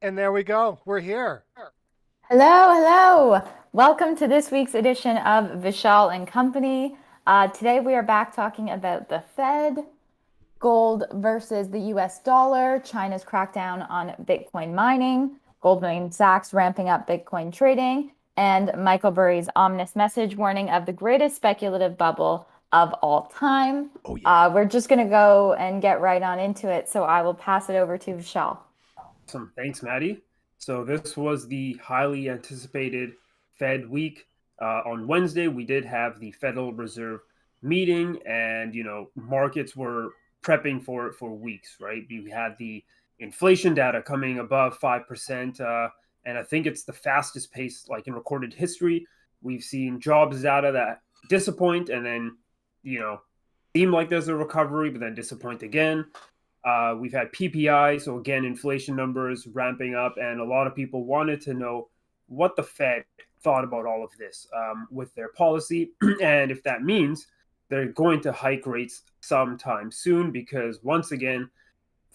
And there we go. We're here. Hello, hello. Welcome to this week's edition of Vishal and Company. Today we are back talking about the Fed, gold versus the US dollar, China's crackdown on Bitcoin mining, Goldman Sachs ramping up Bitcoin trading, and Michael Burry's ominous message warning of the greatest speculative bubble of all time. Oh, yeah. We're just going to go and get right on into it, so I will pass it over to Vishal. Awesome. Thanks, Maddie. So this was the highly anticipated Fed week. On Wednesday, we did have the Federal Reserve meeting, and markets were prepping for it for weeks, right? We had the inflation data coming above 5%, and I think it's the fastest pace like in recorded history. We've seen jobs data that disappoint, and then seem like there's a recovery, but then disappoint again. We've had PPI, so again, inflation numbers ramping up, and a lot of people wanted to know what the Fed thought about all of this with their policy, and if that means they're going to hike rates sometime soon, because once again,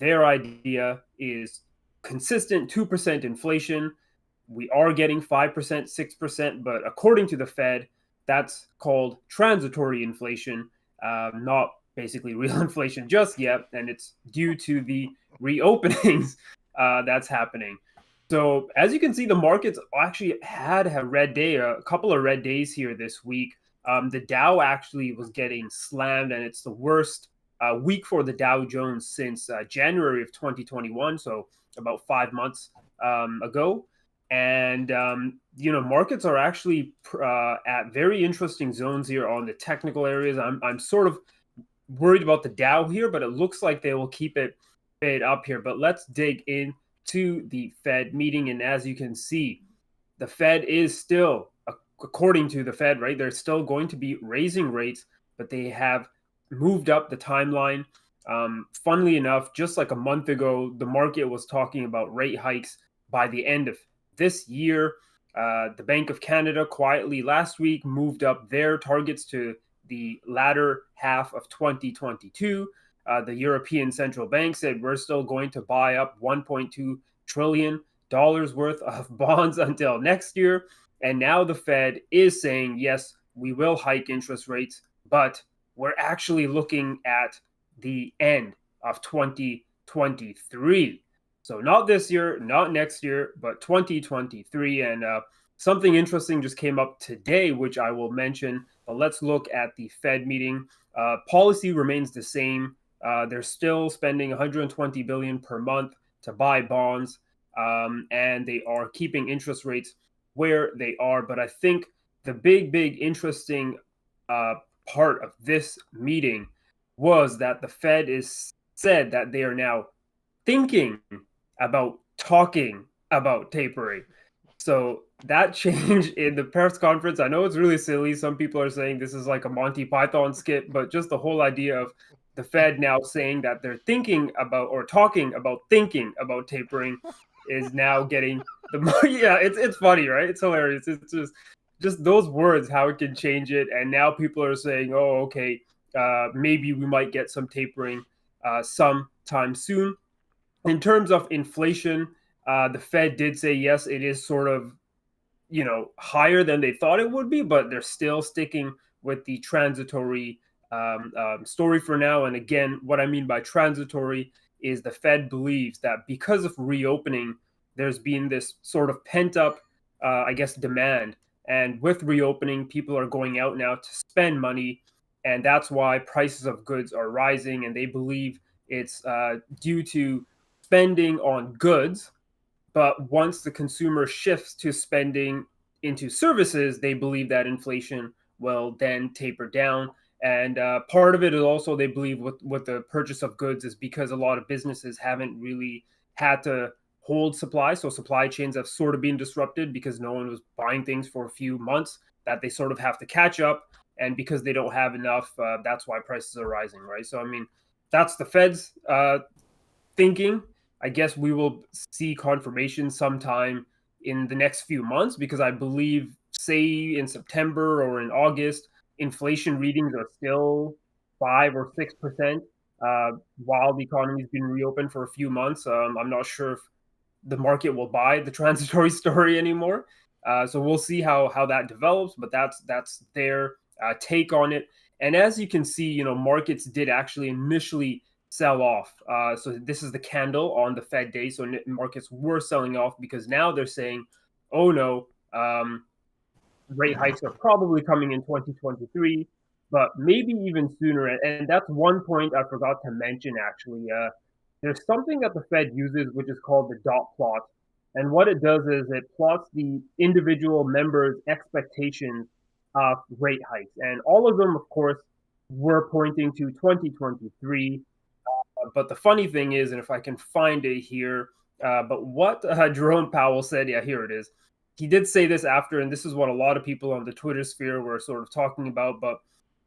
their idea is consistent 2% inflation. We are getting 5%, 6%, but according to the Fed, that's called transitory inflation, not basically real inflation just yet, and it's due to the reopenings that's happening. So as you can see, the markets actually had a red day, a couple of red days here this week. The Dow actually was getting slammed, and it's the worst week for the Dow Jones since January of 2021, so about 5 months ago. And markets are actually at very interesting zones here on the technical areas. I'm sort of worried about the Dow here, but it looks like they will keep it up here. But let's dig into the Fed meeting. And as you can see, the Fed is still, according to the Fed, right, they're still going to be raising rates, but they have moved up the timeline. Funnily enough, just like a month ago, the market was talking about rate hikes by the end of this year. The Bank of Canada quietly last week moved up their targets to the latter half of 2022. The European Central Bank said we're still going to buy up $1.2 trillion worth of bonds until next year. And now the Fed is saying, yes, we will hike interest rates, but we're actually looking at the end of 2023. So not this year, not next year, but 2023. And something interesting just came up today, which I will mention. But let's look at the Fed meeting. Policy remains the same. They're still spending 120 billion per month to buy bonds, and they are keeping interest rates where they are. But I think the big interesting part of this meeting was that the Fed is said that they are now thinking about talking about tapering. So that change in the press conference, I know it's really silly. Some people are saying this is like a Monty Python skit, but just the whole idea of the Fed now saying that they're thinking about or talking about thinking about tapering is now getting yeah, it's funny, right? It's hilarious. It's just those words, how it can change it. And now people are saying, oh, okay, maybe we might get some tapering sometime soon. In terms of inflation, the Fed did say, yes, it is sort of, higher than they thought it would be, but they're still sticking with the transitory story for now. And again, what I mean by transitory is the Fed believes that because of reopening, there's been this sort of pent up, I guess, demand. And with reopening, people are going out now to spend money. And that's why prices of goods are rising. And they believe it's due to spending on goods. But once the consumer shifts to spending into services, they believe that inflation will then taper down. And part of it is also they believe with the purchase of goods is because a lot of businesses haven't really had to hold supply. So supply chains have sort of been disrupted because no one was buying things for a few months, that they sort of have to catch up. And because they don't have enough, that's why prices are rising, right? So, I mean, that's the Fed's thinking. I guess we will see confirmation sometime in the next few months, because I believe, say, in September or in August, inflation readings are still 5 or 6%, while the economy's been reopened for a few months. I'm not sure if the market will buy the transitory story anymore. So we'll see how that develops, but that's their take on it. And as you can see, markets did actually initially sell off. So this is the candle on the Fed day. So markets were selling off because now they're saying, oh no, rate hikes are probably coming in 2023, but maybe even sooner. And that's one point I forgot to mention actually. There's something that the Fed uses which is called the dot plot. And what it does is it plots the individual members' expectations of rate hikes. And all of them, of course, were pointing to 2023. But the funny thing is, and if I can find it here, but what Jerome Powell said, yeah, here it is. He did say this after, and this is what a lot of people on the Twitter sphere were sort of talking about. But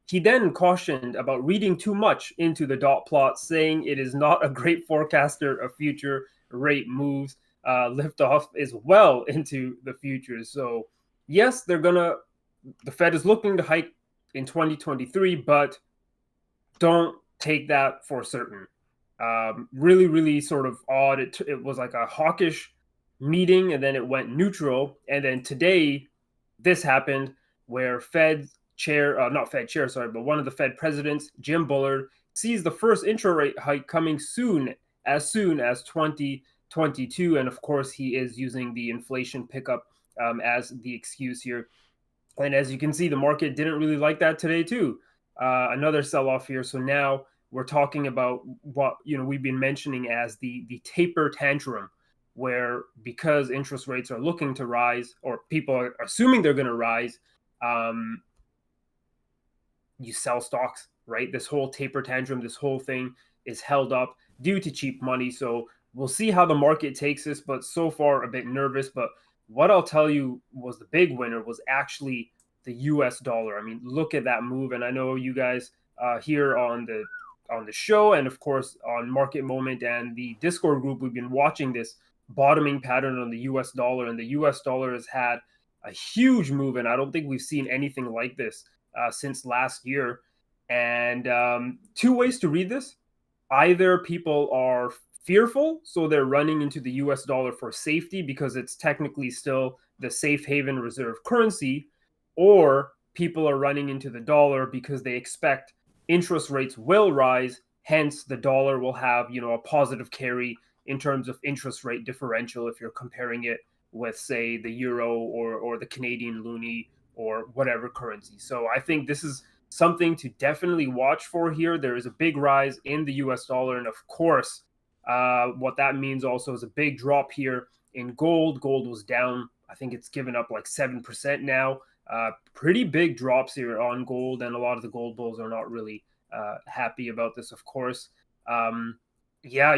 he then cautioned about reading too much into the dot plot, saying it is not a great forecaster of future rate moves. Liftoff is well into the future. So, yes, the Fed is looking to hike in 2023, but don't take that for certain. Really, really sort of odd. It was like a hawkish meeting, and then it went neutral. And then today, this happened where Fed chair, not Fed chair, sorry, but one of the Fed presidents, Jim Bullard, sees the first interest rate hike coming soon as 2022. And of course, he is using the inflation pickup as the excuse here. And as you can see, the market didn't really like that today, too. Another sell off here. So now we're talking about what we've been mentioning as the taper tantrum, where because interest rates are looking to rise, or people are assuming they're going to rise, you sell stocks, right? This whole taper tantrum, this whole thing is held up due to cheap money. So we'll see how the market takes this, but so far a bit nervous. But what I'll tell you was the big winner was actually the US dollar. I mean, look at that move. And I know you guys here on the show, and of course on Market Moment and the Discord group, we've been watching this bottoming pattern on the US dollar, and the US dollar has had a huge move, and I don't think we've seen anything like this since last year. And two ways to read this: either people are fearful, so they're running into the US dollar for safety because it's technically still the safe haven reserve currency, or people are running into the dollar because they expect interest rates will rise, hence the dollar will have a positive carry in terms of interest rate differential if you're comparing it with, say, the euro or the Canadian loonie or whatever currency. So I think this is something to definitely watch for here. There is a big rise in the US dollar, and of course, what that means also is a big drop here in gold. Gold was down. I think it's given up like 7% now. Pretty big drops here on gold, and a lot of the gold bulls are not really happy about this, of course. Yeah,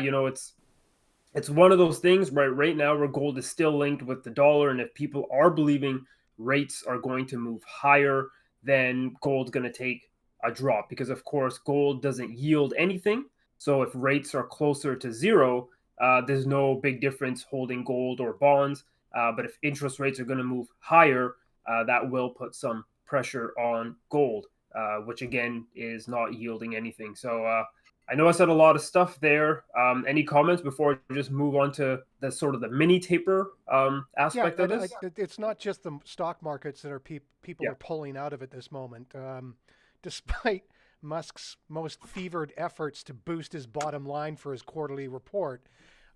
it's one of those things right now where gold is still linked with the dollar, and if people are believing rates are going to move higher, then gold's going to take a drop because, of course, gold doesn't yield anything. So if rates are closer to zero, there's no big difference holding gold or bonds. But if interest rates are going to move higher, that will put some pressure on gold, which again is not yielding anything. So I know I said a lot of stuff there. Any comments before I just move on to the sort of the mini taper Yeah, aspect of this? it's not just the stock markets that are people Yeah. are pulling out of it this moment. Despite Musk's most fevered efforts to boost his bottom line for his quarterly report,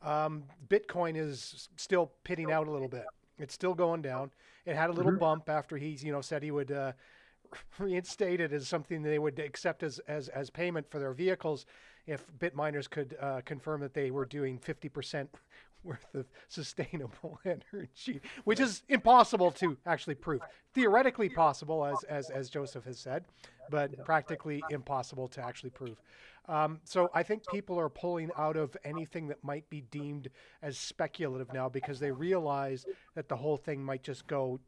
Bitcoin is still pitting out a little bit. It's still going down. It had a little Mm-hmm. bump after he, said he would reinstate it as something they would accept as payment for their vehicles if bit miners could confirm that they were doing 50% worth of sustainable energy, which is impossible to actually prove. Theoretically possible, as Joseph has said, but practically impossible to actually prove. So I think people are pulling out of anything that might be deemed as speculative now because they realize that the whole thing might just go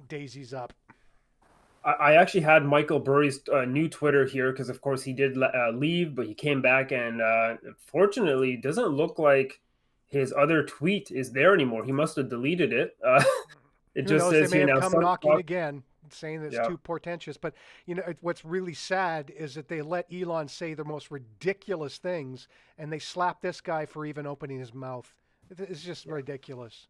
daisies up. I actually had Michael Burry's new Twitter here because, of course, he did leave, but he came back, and fortunately, it doesn't look like his other tweet is there anymore. He must have deleted it. It Who just knows? They says may here have now, come some knocking stock, again. saying that it's Yeah. too portentous. But what's really sad is that they let Elon say the most ridiculous things, and they slap this guy for even opening his mouth. It's just ridiculous.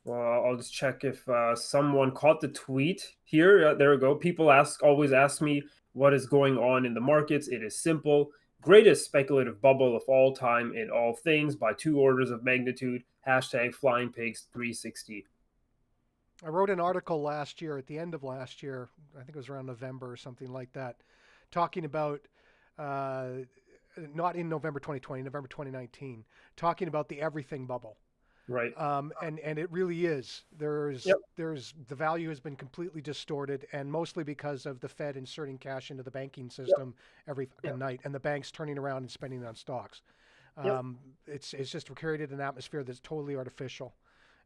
Well, I'll just check if someone caught the tweet here. There we go. People always ask me what is going on in the markets. It is simple. Greatest speculative bubble of all time in all things by 2 orders of magnitude. Hashtag Flying Pigs 360. I wrote an article last year, at the end of last year, I think it was around November or something like that, talking about, not in November 2020, November 2019, talking about the everything bubble. Right. And it really is. Yep. The value has been completely distorted, and mostly because of the Fed inserting cash into the banking system every fucking night, and the banks turning around and spending it on stocks. It's just created an atmosphere that's totally artificial,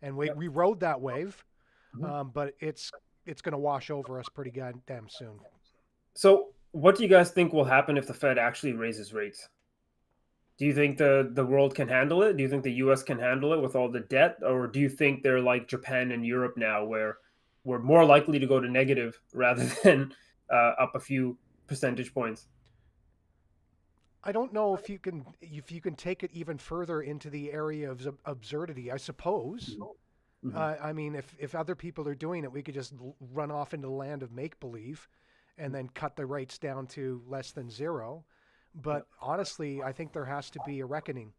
and we rode that wave, but it's going to wash over us pretty goddamn soon. So, what do you guys think will happen if the Fed actually raises rates? Do you think the world can handle it? Do you think the U.S. can handle it with all the debt, or do you think they're like Japan and Europe now, where we're more likely to go to negative rather than up a few percentage points? I don't know if you can take it even further into the area of absurdity. I suppose. I mean, if other people are doing it, we could just run off into the land of make believe, and then cut the rates down to less than zero. But honestly, I think there has to be a reckoning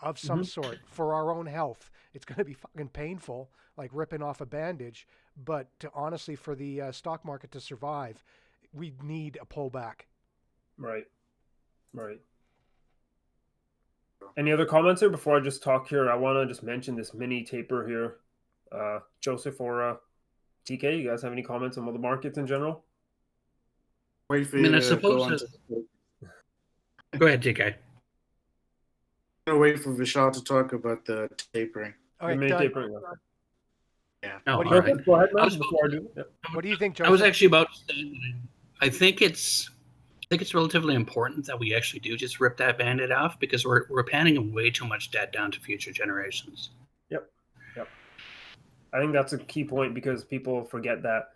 of some sort for our own health. It's going to be fucking painful, like ripping off a bandage. But honestly, for the stock market to survive, we need a pullback. Right. Any other comments here before I just talk here? I want to just mention this mini taper here. Joseph or TK, you guys have any comments on the markets in general? Wait for you to go on. Go ahead, TK. I'm gonna wait for Vishal to talk about the tapering. All right, tapering. Yeah. No, What do all you right. think? Go ahead, man, I was- before I do. What do you think, Joseph? I was actually about to say that I think it's relatively important that we actually do just rip that bandit off, because we're panning way too much debt down to future generations. Yep. I think that's a key point, because people forget that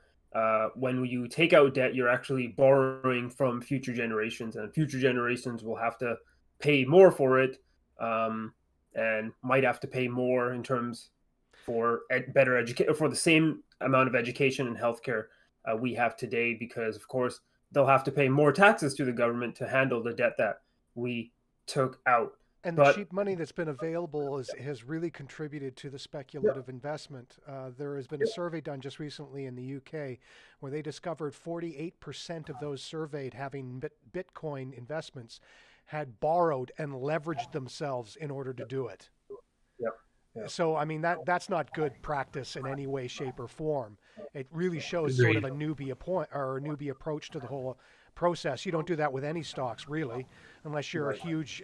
when you take out debt, you're actually borrowing from future generations, and future generations will have to pay more for it, and might have to pay more in terms for better education, for the same amount of education and healthcare we have today, because of course they'll have to pay more taxes to the government to handle the debt that we took out. And the cheap money that's been available has really contributed to the speculative investment. There has been a survey done just recently in the UK where they discovered 48% of those surveyed having Bitcoin investments had borrowed and leveraged themselves in order to do it. So, I mean, that's not good practice in any way, shape, or form. It really shows sort of a newbie approach to the whole process. You don't do that with any stocks, really, unless you're a huge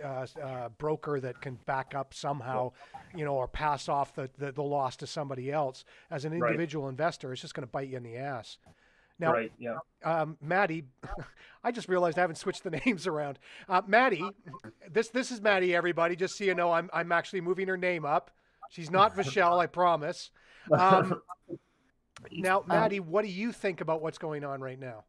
broker that can back up somehow, or pass off the loss to somebody else. As an individual investor, it's just going to bite you in the ass. Now, Maddie, I just realized I haven't switched the names around. Maddie, this is Maddie, everybody. Just so you know, I'm actually moving her name up. She's not Vishal, I promise. Now, Maddie, what do you think about what's going on right now?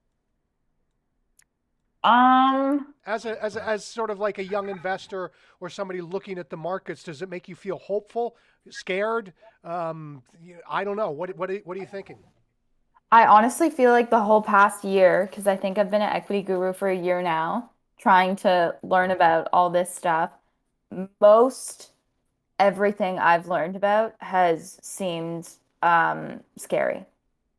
As sort of like a young investor or somebody looking at the markets, does it make you feel hopeful, scared? I don't know. What are you thinking? I honestly feel like the whole past year, because I think I've been at Equity Guru for a year now, trying to learn about all this stuff. Most everything I've learned about has seemed scary.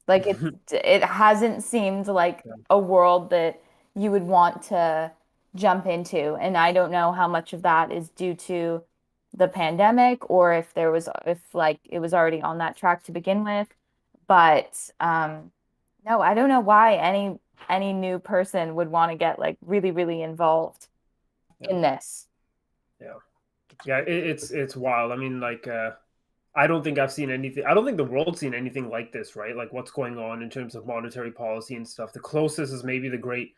Like it hasn't seemed like a world that you would want to jump into. And I don't know how much of that is due to the pandemic, or if it was already on that track to begin with. But no, I don't know why any new person would want to get like really, really involved in this. It's wild. I mean, like I don't think I've seen anything. I don't think the world's seen anything like this, right? Like what's going on in terms of monetary policy and stuff. The closest is maybe the Great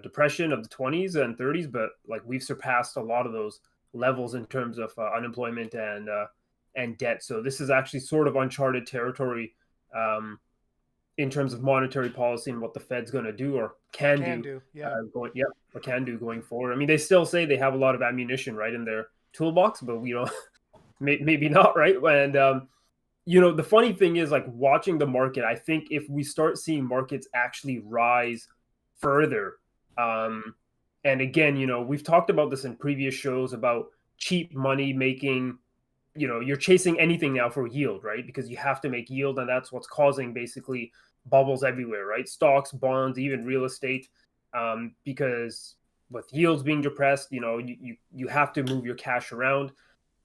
Depression of the 20s and 30s, but like we've surpassed a lot of those levels in terms of unemployment and debt. So this is actually sort of uncharted territory. in terms of monetary policy and what the Fed's going to do or can do. Yeah. Or can do going forward. I mean, they still say they have a lot of ammunition, right, in their toolbox, but maybe not, right? And the funny thing is, like, watching the market, I think if we start seeing markets actually rise further, and again, we've talked about this in previous shows about cheap money making, you're chasing anything now for yield, right? Because you have to make yield, and that's what's causing basically bubbles everywhere, right? Stocks, bonds, even real estate, because with yields being depressed, you have to move your cash around.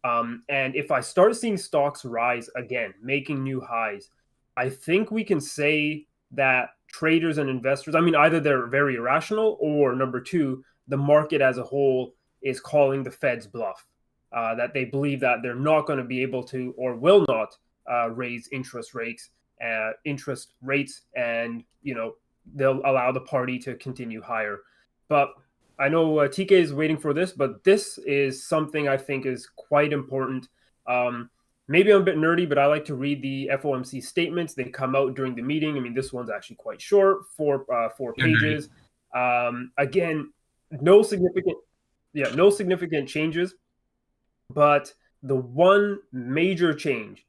And if I start seeing stocks rise again, making new highs, I think we can say that traders and investors, I mean, either they're very irrational, or number two, the market as a whole is calling the Fed's bluff, that they believe that they're not going to be able to or will not raise interest rates, and they'll allow the party to continue higher. But I know TK is waiting for this, but this is something I think is quite important. Maybe I'm a bit nerdy, but I like to read the FOMC statements. They come out during the meeting. I mean, this one's actually quite short, four pages. Again, no significant changes, but the one major change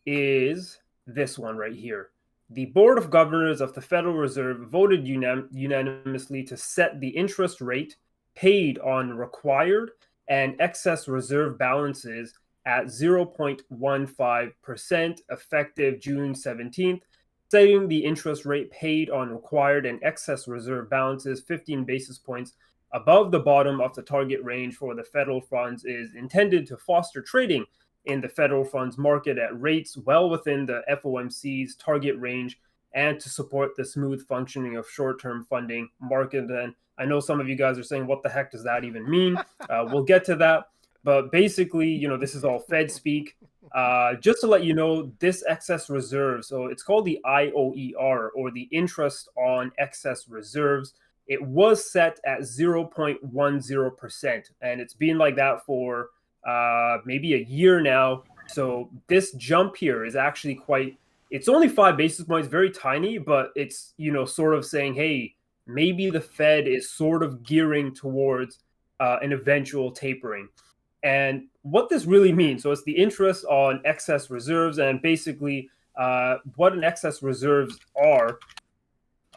is this one right here. The Board of Governors of the Federal Reserve voted unanimously to set the interest rate paid on required and excess reserve balances at 0.15% effective June 17th, setting the interest rate paid on required and excess reserve balances 15 basis points above the bottom of the target range for the federal funds is intended to foster trading in the federal funds market at rates well within the FOMC's target range and to support the smooth functioning of short-term funding market. And I know some of you guys are saying, what the heck does that even mean? We'll get to that. But basically, this is all Fed speak. Just to let you know, this excess reserve, so it's called the IOER, or the interest on excess reserves. It was set at 0.10%, and it's been like that for maybe a year now. So this jump here is actually it's only 5 basis points, very tiny, but it's, sort of saying, hey, maybe the Fed is sort of gearing towards an eventual tapering. And what this really means, so it's the interest on excess reserves, and basically what an excess reserves are.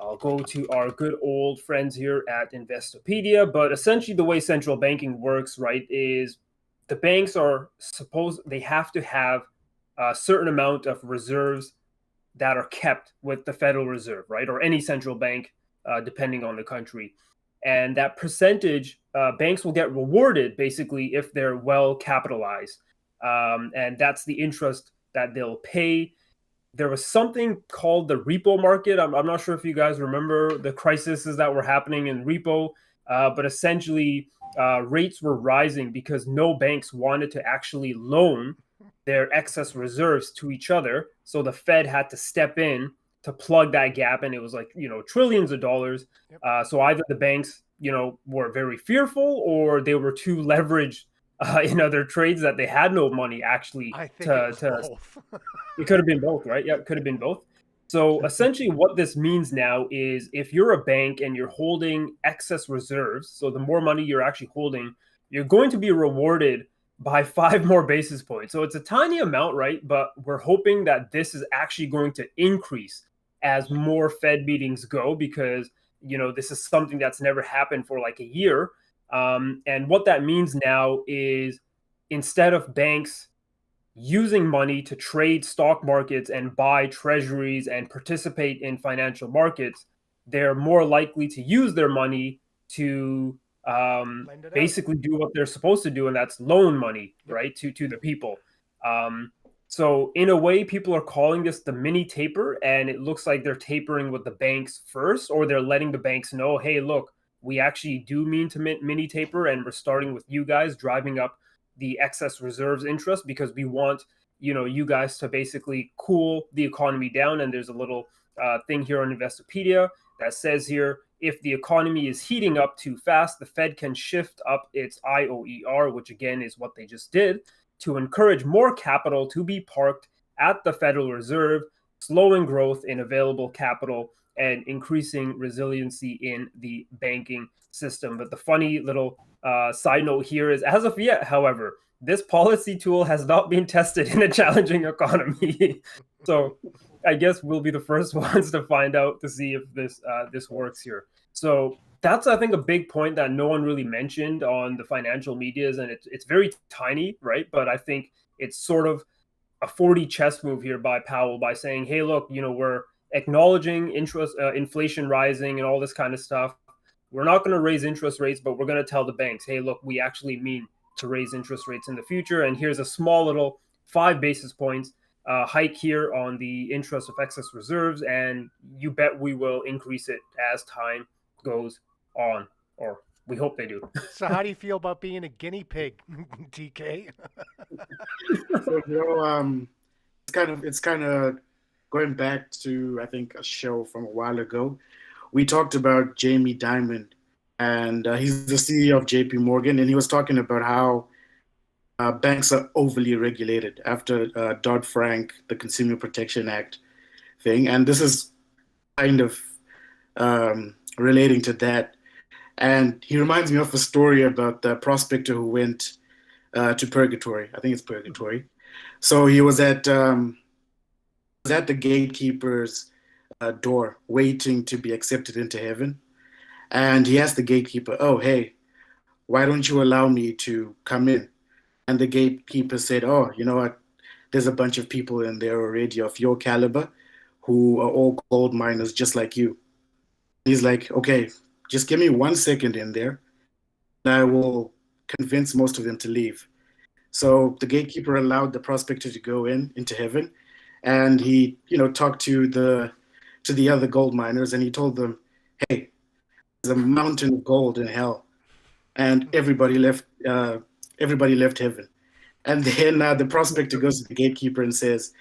I'll go to our good old friends here at Investopedia, but essentially the way central banking works, right, is the banks they have to have a certain amount of reserves that are kept with the Federal Reserve, right, or any central bank, depending on the country. And that percentage, banks will get rewarded basically if they're well capitalized. And that's the interest that they'll pay. There was something called the repo market. I'm not sure if you guys remember the crises that were happening in repo, but essentially rates were rising because no banks wanted to actually loan their excess reserves to each other. So the Fed had to step in to plug that gap, and it was like, trillions of dollars. Yep. So either the banks, were very fearful, or they were too leveraged in other trades that they had no money actually I think it was both. It could have been both, right? Yeah, it could have been both. So essentially what this means now is if you're a bank and you're holding excess reserves, so the more money you're actually holding, you're going to be rewarded by 5 more basis points. So it's a tiny amount, right? But we're hoping that this is actually going to increase as more Fed meetings go, because, this is something that's never happened for like a year. And what that means now is instead of banks using money to trade stock markets and buy treasuries and participate in financial markets, they're more likely to use their money to basically do what they're supposed to do, and that's loan money, right, to the people. So in a way, people are calling this the mini taper, and it looks like they're tapering with the banks first, or they're letting the banks know, hey, look, we actually do mean to mini taper, and we're starting with you guys driving up the excess reserves interest because we want, you guys to basically cool the economy down. And there's a little thing here on Investopedia that says here, if the economy is heating up too fast, the Fed can shift up its IOER, which again is what they just did, to encourage more capital to be parked at the Federal Reserve slowing growth in available capital and increasing resiliency in the banking system. But the funny little side note here is, as of yet, however, this policy tool has not been tested in a challenging economy. So I guess we'll be the first ones to find out, to see if this works here. So that's, I think, a big point that no one really mentioned on the financial medias, and it's very tiny, right? But I think it's sort of a 4D chess move here by Powell by saying, hey, look, we're acknowledging inflation rising and all this kind of stuff. We're not going to raise interest rates, but we're going to tell the banks, hey, look, we actually mean to raise interest rates in the future. And here's a small little 5 basis points hike here on the interest of excess reserves. And you bet we will increase it as time goes on, or we hope they do. So how do you feel about being a guinea pig, TK? So, it's kind of going back to, I think, a show from a while ago. We talked about Jamie Dimon, and he's the CEO of JP Morgan, and he was talking about how banks are overly regulated after Dodd-Frank, the Consumer Protection Act thing. And this is kind of relating to that. And he reminds me of a story about the prospector who went to purgatory. I think it's purgatory. So he was at the gatekeeper's door, waiting to be accepted into heaven. And he asked the gatekeeper, oh, hey, why don't you allow me to come in? And the gatekeeper said, oh, you know what? There's a bunch of people in there already of your caliber who are all gold miners just like you. He's like, okay, just give me 1 second in there, and I will convince most of them to leave. So the gatekeeper allowed the prospector to go into heaven, and he, talked to the other gold miners, and he told them, hey, there's a mountain of gold in hell, and everybody left heaven. And then the prospector goes to the gatekeeper and says,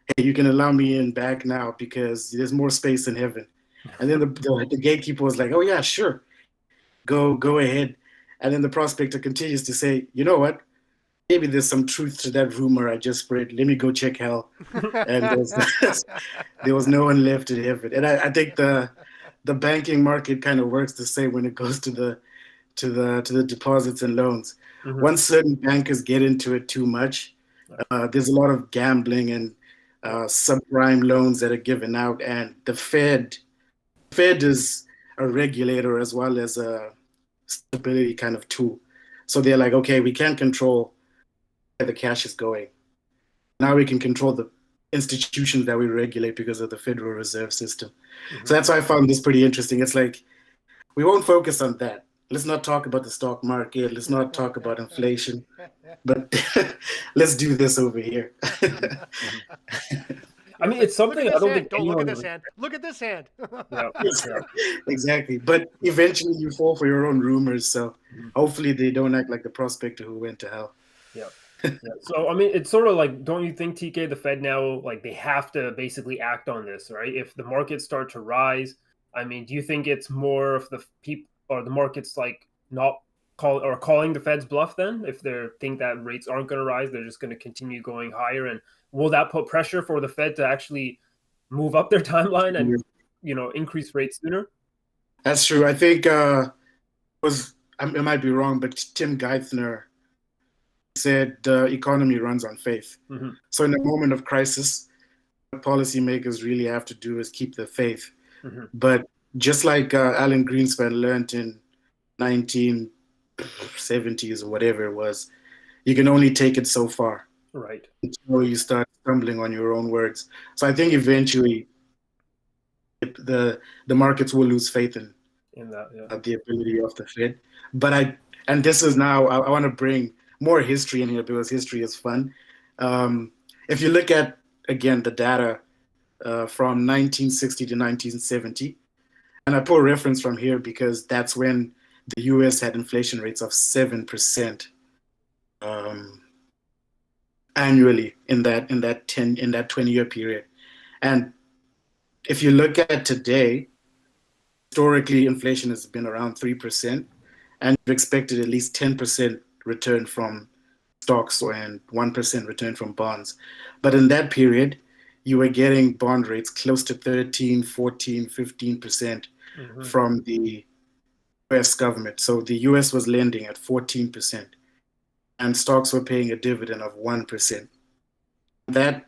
hey, you can allow me in back now because there's more space in heaven. And then the gatekeeper was like, oh yeah, sure, go ahead. And then the prospector continues to say, you know what? Maybe there's some truth to that rumor I just spread. Let me go check hell. And there was no one left in heaven. And I think the banking market kind of works the same when it goes to the deposits and loans. Mm-hmm. Once certain bankers get into it too much, there's a lot of gambling and subprime loans that are given out. And the Fed is a regulator as well as a stability kind of tool. So they're like, okay, we can't control where the cash is going. Now we can control the institutions that we regulate because of the Federal Reserve System. Mm-hmm. So that's why I found this pretty interesting. It's like, we won't focus on that. Let's not talk about the stock market. Let's not talk about inflation. But let's do this over here. I mean, it's something I don't think. Don't look at this hand. Look at this hand. Yeah. Exactly. But eventually you fall for your own rumors. So hopefully they don't act like the prospector who went to hell. Yeah. So, I mean, it's sort of like, don't you think, TK, the Fed now, like, they have to basically act on this, right? If the markets start to rise, I mean, do you think it's more of the people or the markets like not calling the Fed's bluff then? If they think that rates aren't going to rise, they're just going to continue going higher, and will that put pressure for the Fed to actually move up their timeline and increase rates sooner? That's true. I think I might be wrong, but Tim Geithner said the economy runs on faith. Mm-hmm. So in a moment of crisis, what policymakers really have to do is keep the faith. Mm-hmm. But just like Alan Greenspan learned in 1970s or whatever it was, you can only take it so far. Right. Until you start stumbling on your own words. So I think eventually the markets will lose faith in that, the ability of the Fed. But this is now, I want to bring more history in here because history is fun. If you look at, again, the data from 1960 to 1970, and I pull reference from here because that's when the US had inflation rates of 7% annually in that 20-year period. And if you look at today, historically inflation has been around 3%, and you've expected at least 10% return from stocks and 1% return from bonds. But in that period, you were getting bond rates close to 13, 14, 15% from the US government. So the US was lending at 14%, and stocks were paying a dividend of 1%. That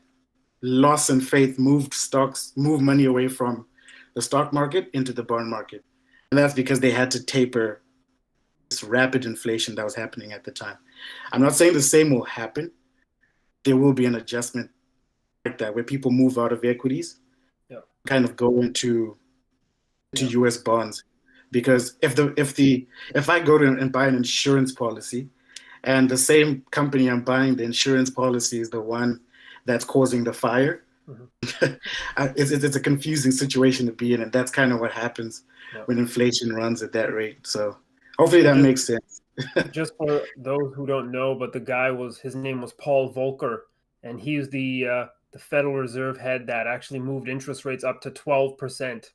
loss in faith moved money away from the stock market into the bond market. And that's because they had to taper this rapid inflation that was happening at the time. I'm not saying the same will happen. There will be an adjustment like that where people move out of equities, kind of go into US bonds. Because if I go to and buy an insurance policy, and the same company I'm buying the insurance policy is the one that's causing the fire, it's a confusing situation to be in, and that's kind of what happens when inflation runs at that rate. So hopefully that makes sense. Just for those who don't know, but his name was Paul Volcker, and he was the Federal Reserve head that actually moved interest rates up to 12%,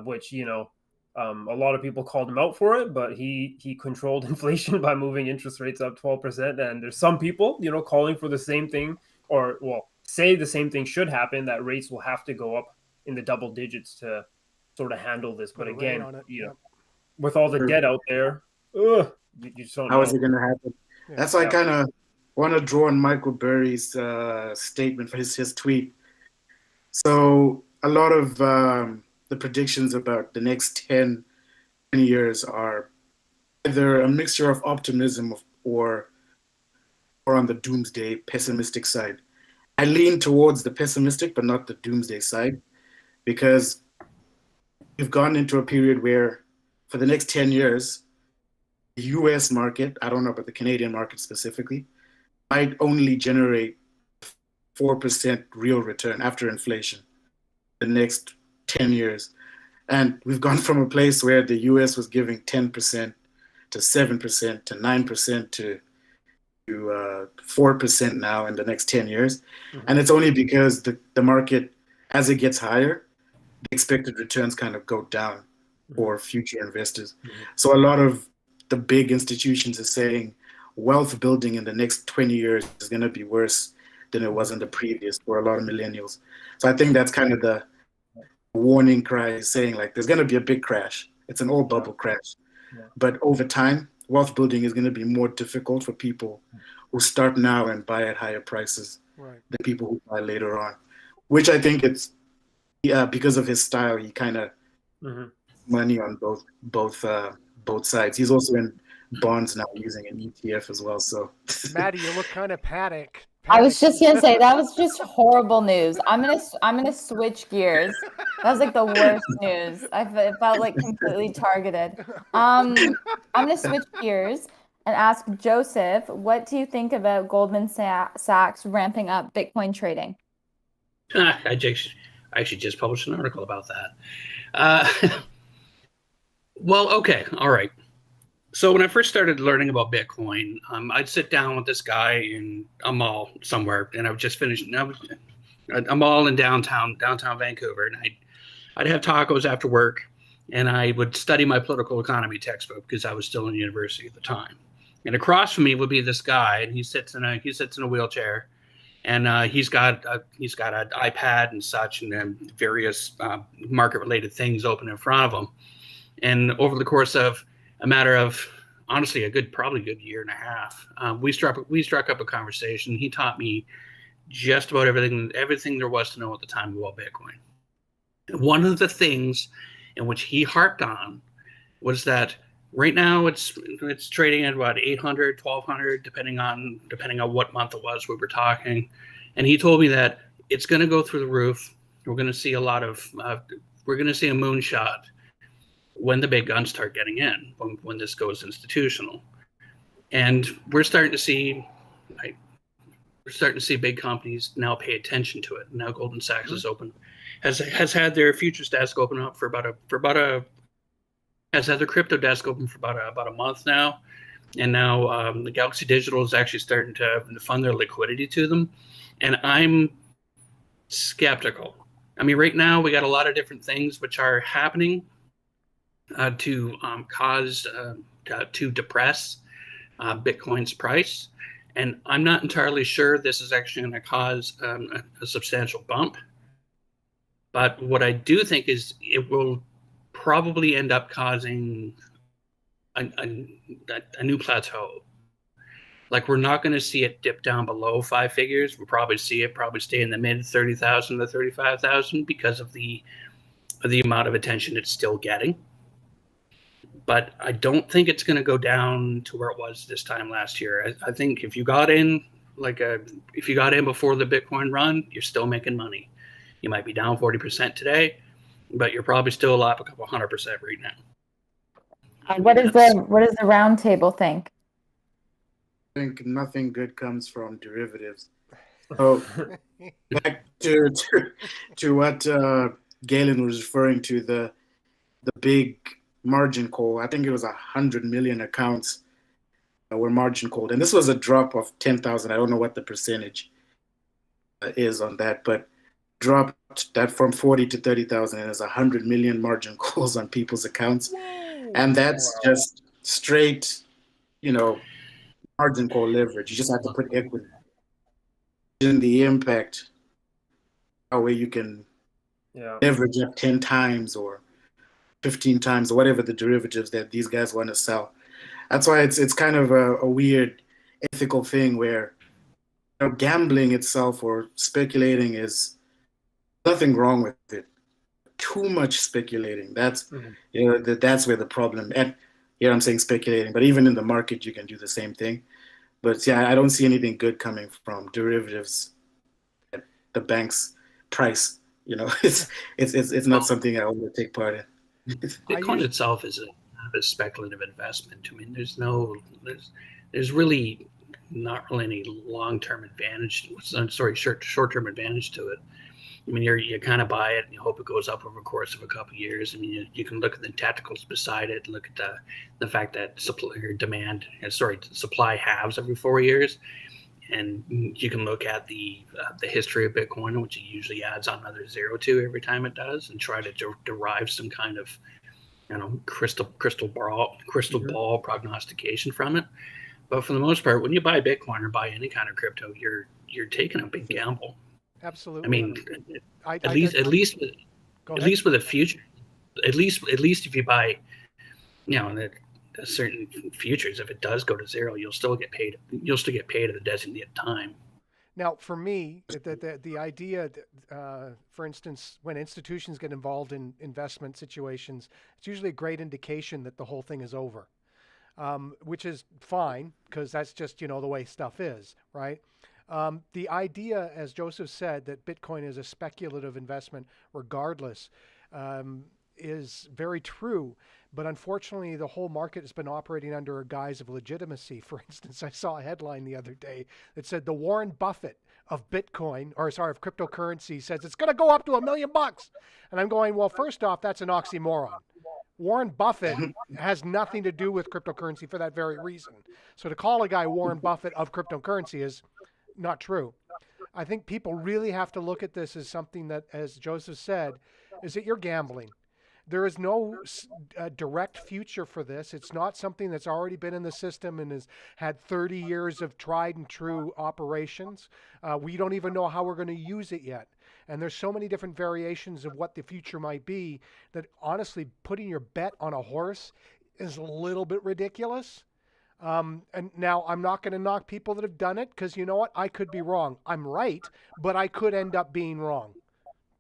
which, a lot of people called him out for it, but he controlled inflation by moving interest rates up 12%. And there's some people, calling for the same thing, or say the same thing should happen, that rates will have to go up in the double digits to sort of handle this. But again, with all the debt out there, you just don't know. How is it going to happen? That's why I kind of want to draw on Michael Burry's statement for his tweet. So a lot of the predictions about the next 10 years are either a mixture of optimism or on the doomsday pessimistic side. I lean towards the pessimistic, but not the doomsday side, because we've gone into a period where for the next 10 years, the US market, I don't know about the Canadian market specifically, might only generate 4% real return after inflation the next 10 years. And we've gone from a place where the US was giving 10% to 7% to 9% to 4% now in the next 10 years. And it's only because the market, as it gets higher, the expected returns kind of go down for future investors. So a lot of the big institutions are saying wealth building in the next 20 years is going to be worse than it was in the previous for a lot of millennials. So I think that's kind of the warning cry, saying like there's going to be a big crash. It's an old bubble crash. But over time, wealth building is going to be more difficult for people who start now and buy at higher prices than people who buy later on, which I think it's because of his style. He kind of money on both sides. He's also in bonds now using an ETF as well. So Maddie, you look kind of panicked. I was just gonna say that was just horrible news. I'm gonna switch gears. That was like the worst news. I felt like completely targeted. I'm gonna switch gears and ask Joseph, what do you think about Goldman Sachs ramping up Bitcoin trading? I actually just published an article about that. Well, okay, all right. So when I first started learning about Bitcoin, I'd sit down with this guy in a mall somewhere, and I would just finish a mall in downtown Vancouver, and I'd have tacos after work, and I would study my political economy textbook because I was still in university at the time. And across from me would be this guy, and he sits in a wheelchair, and he's got an iPad and such, and various market-related things open in front of him. And over the course of a matter of, honestly, probably a good year and a half, we struck up a conversation. He taught me just about everything there was to know at the time about Bitcoin. One of the things in which he harped on was that right now it's trading at about 800, 1200, depending on what month it was we were talking. And he told me that it's going to go through the roof. We're going to see a moonshot when the big guns start getting in, when this goes institutional. And we're starting to see big companies now pay attention to it. Now Goldman Sachs has had their futures desk open up has had their crypto desk open for about a month now. And now the Galaxy Digital is actually starting to fund their liquidity to them. And I'm skeptical. I mean, right now we got a lot of different things which are happening to depress Bitcoin's price, and I'm not entirely sure this is actually going to cause a substantial bump. But what I do think is it will probably end up causing a new plateau. Like, we're not going to see it dip down below 5 figures. We'll probably see it stay in the mid 30,000 to 35,000 because of the amount of attention it's still getting. But I don't think it's going to go down to where it was this time last year. I think if you got in before the Bitcoin run, you're still making money. You might be down 40% today, but you're probably still up a couple 100% right now. What does the round table think? I think nothing good comes from derivatives. So back to what Galen was referring to, the big margin call. I think it was 100 million accounts were margin called, and this was a drop of 10,000. I don't know what the percentage is on that, but dropped that from 40 to 30,000, and there's 100 million margin calls on people's accounts. And that's just straight, margin call leverage. You just have to put equity in the impact. That way you can leverage up 10 times or 15 times or whatever the derivatives that these guys want to sell. That's why it's kind of a weird ethical thing where gambling itself or speculating is nothing wrong with it. Too much speculating. That's that's where the problem. And here I'm saying speculating, but even in the market you can do the same thing. But yeah, I don't see anything good coming from derivatives at the bank's price. It's not something I want to take part in. Bitcoin itself is a speculative investment. I mean, there's really not really any long-term advantage. Short-term advantage to it. I mean, you kind of buy it and you hope it goes up over the course of a couple of years. I mean, you can look at the tacticals beside it, look at the fact that supply halves every 4 years, and you can look at the history of Bitcoin, which it usually adds on another 0 to every time it does, and try to derive some kind of crystal ball prognostication from it. But for the most part, when you buy Bitcoin or buy any kind of crypto, you're taking a big gamble. Absolutely. I mean, at least with a future, at least if you buy, certain futures, if it does go to 0, you'll still get paid. You'll still get paid at the designated time. Now, for me, the idea, for instance, when institutions get involved in investment situations, it's usually a great indication that the whole thing is over, which is fine because that's just the way stuff is, right? The idea, as Joseph said, that Bitcoin is a speculative investment regardless, is very true. But unfortunately, the whole market has been operating under a guise of legitimacy. For instance, I saw a headline the other day that said the Warren Buffett of cryptocurrency says it's going to go up to $1 million. And I'm going, well, first off, that's an oxymoron. Warren Buffett has nothing to do with cryptocurrency for that very reason. So to call a guy Warren Buffett of cryptocurrency is not true. I think people really have to look at this as something that, as Joseph said, is that you're gambling. There is no direct future for this. It's not something that's already been in the system and has had 30 years of tried and true operations. We don't even know how we're going to use it yet. And there's so many different variations of what the future might be that honestly, putting your bet on a horse is a little bit ridiculous. And now I'm not going to knock people that have done it because you know what? I could be wrong. I'm right, but I could end up being wrong.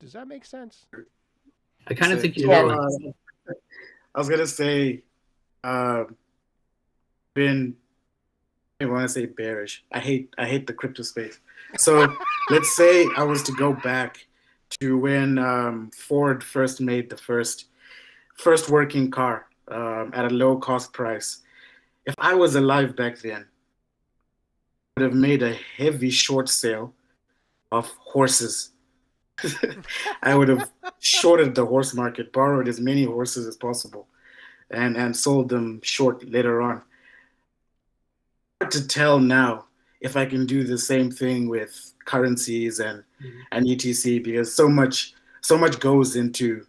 Does that make sense? I kind of think you I was going to say, I want to say bearish. I hate the crypto space. So let's say I was to go back to when Ford first made the first working car at a low cost price. If I was alive back then, I would have made a heavy short sale of horses. I would have shorted the horse market, borrowed as many horses as possible, and sold them short later on. Hard to tell now if I can do the same thing with currencies and ETC because so much goes into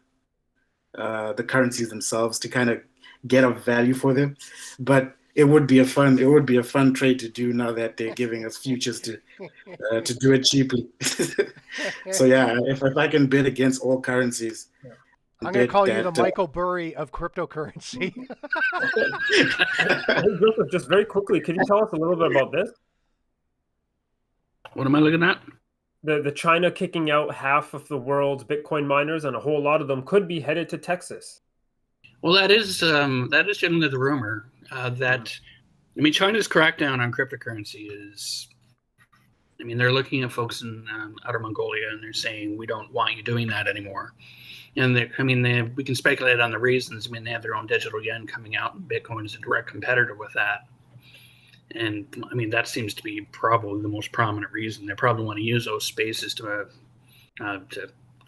the currencies themselves to kind of get a value for them. But it would be a fun trade to do now that they're giving us futures to do it cheaply. So yeah, if I can bid against all currencies, I'm going to bet call you that the Michael Burry of cryptocurrency. Hey, Joseph, just very quickly, can you tell us a little bit about this? What am I looking at? The China kicking out half of the world's Bitcoin miners, and a whole lot of them could be headed to Texas. Well, that is generally the rumor that I mean, China's crackdown on cryptocurrency is. I mean, they're looking at folks in Outer Mongolia and they're saying we don't want you doing that anymore. And we can speculate on the reasons. I mean, they have their own digital yen coming out, and Bitcoin is a direct competitor with that. And I mean, that seems to be probably the most prominent reason. They probably want to use those spaces to I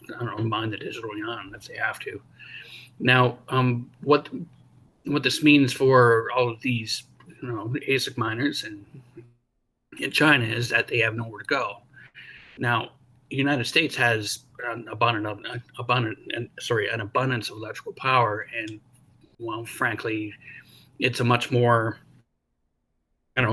don't know, mine the digital yuan if they have to. Now, what this means for all of these, ASIC miners in China is that they have nowhere to go. Now, the United States has an abundance of electrical power, and well, frankly, it's a much more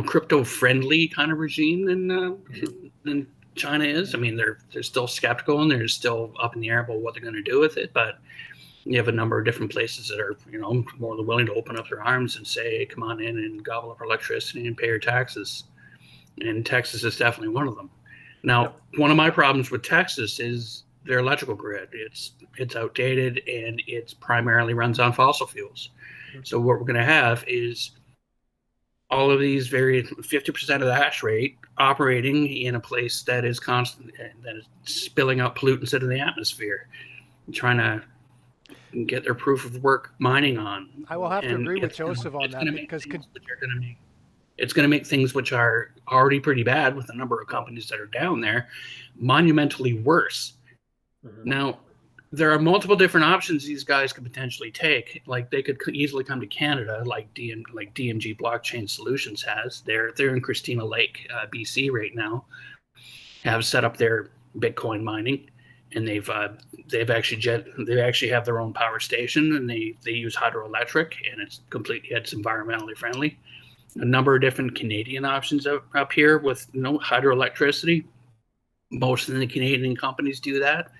crypto-friendly kind of regime than China is. I mean, they're still skeptical and they're still up in the air about what they're going to do with it, but you have a number of different places that are, more than willing to open up their arms and say, come on in and gobble up our electricity and pay your taxes. And Texas is definitely one of them. Now, one of my problems with Texas is their electrical grid. It's outdated and it primarily runs on fossil fuels. So what we're going to have is all of these 50% of the hash rate operating in a place that is constant, that is spilling out pollutants into the atmosphere, trying to get their proof of work mining on. I will have to agree with Joseph on that because it's going to make things which are already pretty bad with the number of companies that are down there monumentally worse. Now, there are multiple different options these guys could potentially take. Like they could easily come to Canada, like DMG Blockchain Solutions has. They're in Christina Lake, BC right now. Have set up their Bitcoin mining, and they actually have their own power station, and they use hydroelectric, and it's environmentally friendly. A number of different Canadian options up here with hydroelectricity. Most of the Canadian companies do that.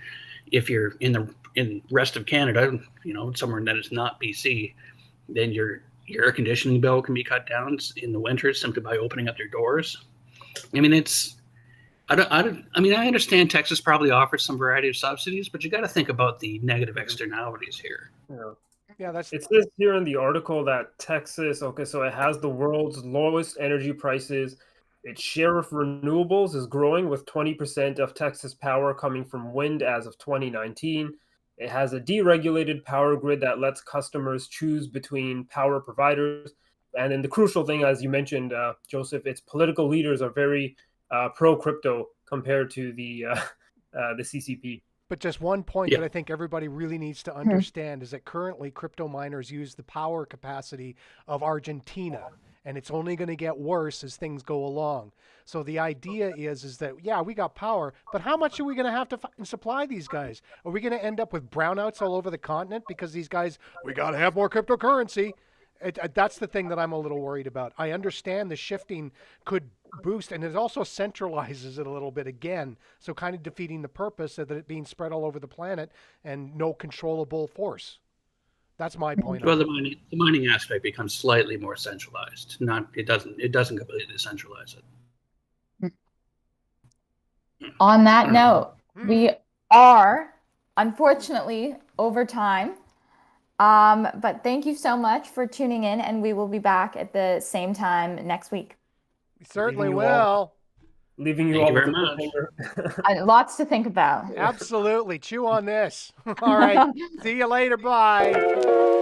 If you're in the rest of Canada, somewhere that is not BC, then your air conditioning bill can be cut down in the winter simply by opening up their doors. I mean, I understand Texas probably offers some variety of subsidies, but you got to think about the negative externalities here. Yeah, it says here in the article that Texas, so it has the world's lowest energy prices. Its share of renewables is growing, with 20% of Texas power coming from wind as of 2019. It has a deregulated power grid that lets customers choose between power providers. And then the crucial thing, as you mentioned, Joseph, its political leaders are very pro-crypto compared to the CCP. But just one point that I think everybody really needs to understand is that currently crypto miners use the power capacity of Argentina, and it's only going to get worse as things go along. So the idea is that, yeah, we got power, but how much are we going to have to supply these guys? Are we going to end up with brownouts all over the continent because these guys, we got to have more cryptocurrency? That's the thing that I'm a little worried about. I understand the shifting could boost, and it also centralizes it a little bit again, so kind of defeating the purpose of it being spread all over the planet and no controllable force. That's my point. Well, the mining aspect becomes slightly more centralized. It doesn't completely centralize it. On that note, we are unfortunately over time. But thank you so much for tuning in, and we will be back at the same time next week. We certainly will. Leaving you Thank all you with very much. Lots to think about. Absolutely. Chew on this. All right. See you later. Bye.